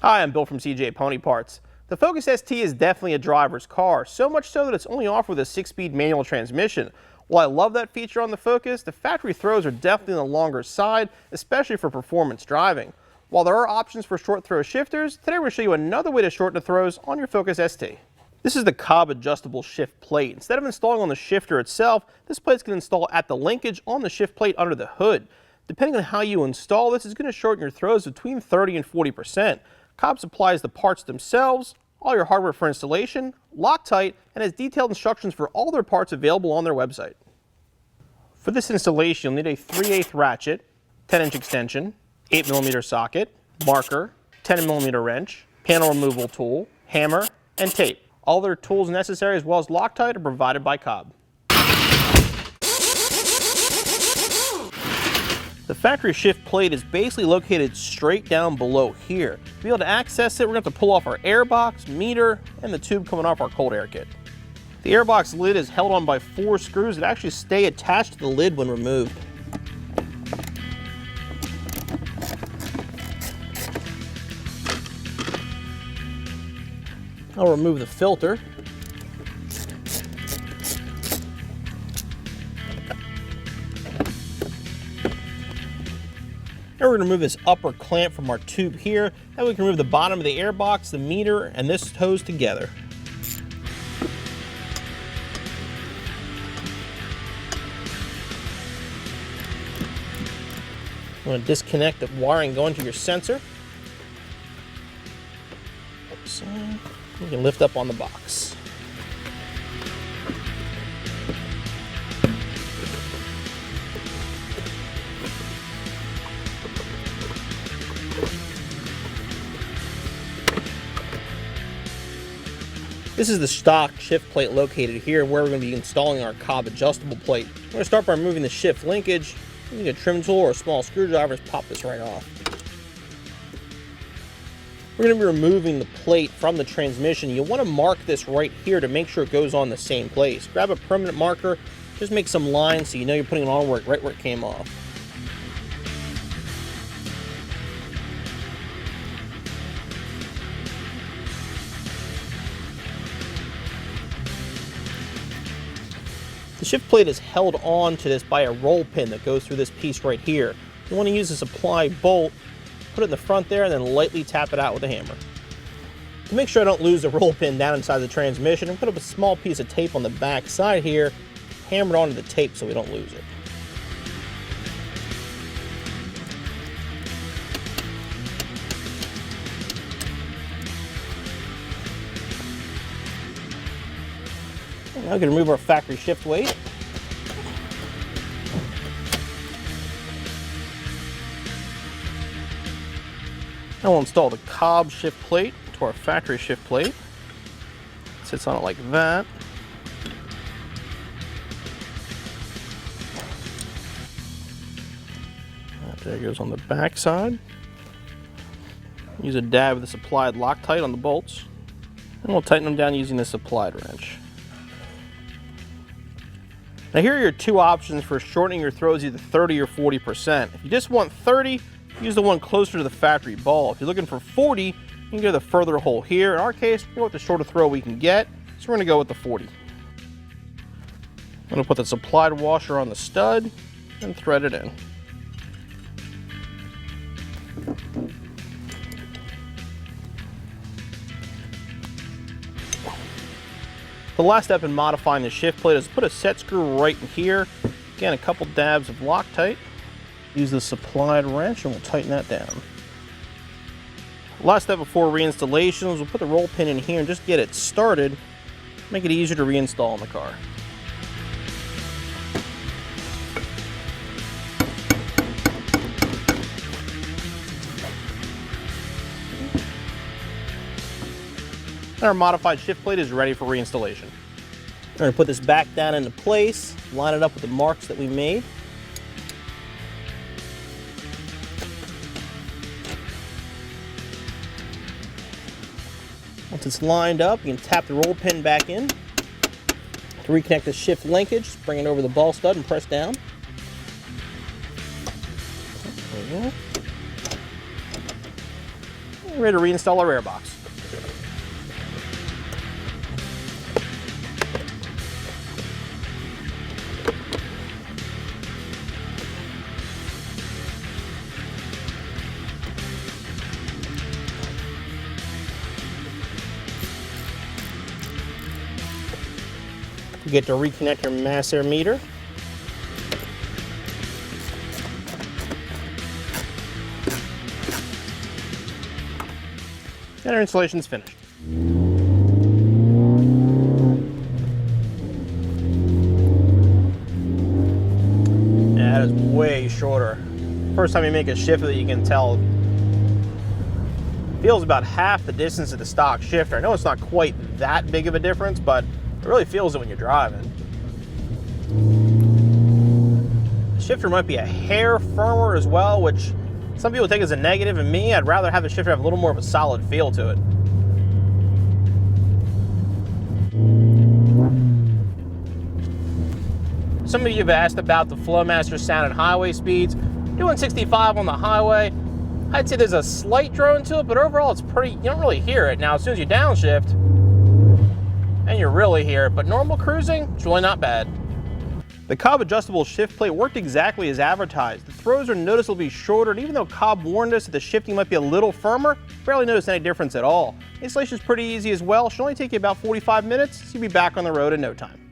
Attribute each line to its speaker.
Speaker 1: Hi, I'm Bill from CJ Pony Parts. The Focus ST is definitely a driver's car, so much so that it's only offered with a 6-speed manual transmission. While I love that feature on the Focus, the factory throws are definitely on the longer side, especially for performance driving. While there are options for short throw shifters, today we're going to show you another way to shorten the throws on your Focus ST. This is the COBB adjustable shift plate. Instead of installing on the shifter itself, this plate can install at the linkage on the shift plate under the hood. Depending on how you install this, is going to shorten your throws between 30 and 40%. COBB supplies the parts themselves, all your hardware for installation, Loctite, and has detailed instructions for all their parts available on their website. For this installation, you'll need a 3/8 ratchet, 10-inch extension, 8mm socket, marker, 10mm wrench, panel removal tool, hammer, and tape. All their tools necessary as well as Loctite are provided by COBB. The factory shift plate is basically located straight down below here. To be able to access it, we're going to have to pull off our airbox, meter, and the tube coming off our cold air kit. The airbox lid is held on by 4 screws that actually stay attached to the lid when removed. I'll remove the filter. Now we're going to remove this upper clamp from our tube here. Then we can remove the bottom of the airbox, the meter, and this hose together. I'm going to disconnect the wiring going to your sensor. So you can lift up on the box. This is the stock shift plate located here where we're going to be installing our COBB adjustable plate. We're going to start by removing the shift linkage. Using a trim tool or a small screwdriver, just pop this right off. We're going to be removing the plate from the transmission. You'll want to mark this right here to make sure it goes on the same place. Grab a permanent marker, just make some lines so you know you're putting it on right where it came off. The shift plate is held on to this by a roll pin that goes through this piece right here. You want to use a supply bolt, put it in the front there, and then lightly tap it out with a hammer. To make sure I don't lose the roll pin down inside the transmission, I'm going to put up a small piece of tape on the back side here, hammer it onto the tape so we don't lose it. Now we're going to remove our factory shift weight. Now we'll install the COBB shift plate to our factory shift plate. It sits on it like that. There it goes on the back side. Use a dab with the supplied Loctite on the bolts. And we'll tighten them down using the supplied wrench. Now here are your 2 options for shortening your throws, either 30 or 40%. If you just want 30, use the one closer to the factory ball. If you're looking for 40, you can go the further hole here. In our case, we're going with the shorter throw we can get, so we're going to go with the 40. I'm going to put the supplied washer on the stud and thread it in. The last step in modifying the shift plate is put a set screw right in here. Again, a couple dabs of Loctite. Use the supplied wrench and we'll tighten that down. Last step before reinstallation is we'll put the roll pin in here and just get it started. Make it easier to reinstall in the car. Our modified shift plate is ready for reinstallation. We're going to put this back down into place, line it up with the marks that we made. Once it's lined up, you can tap the roll pin back in. To reconnect the shift linkage, just bring it over the ball stud and press down. There we go. and ready to reinstall our air box. You get to reconnect your mass air meter. And our installation is finished. Yeah, that is way shorter. First time you make a shifter that you can tell feels about half the distance of the stock shifter. I know it's not quite that big of a difference, but it really feels it when you're driving. The shifter might be a hair firmer as well, which some people take as a negative, and me, I'd rather have the shifter have a little more of a solid feel to it. Some of you have asked about the Flowmaster sound at highway speeds. Doing 65 on the highway, I'd say there's a slight drone to it, but overall it's pretty, you don't really hear it. Now, as soon as you downshift, and you really hear it, but normal cruising, it's really not bad. The COBB adjustable shift plate worked exactly as advertised. The throws are noticeably shorter, and even though COBB warned us that the shifting might be a little firmer, barely noticed any difference at all. Installation is pretty easy as well. It should only take you about 45 minutes, so you'll be back on the road in no time.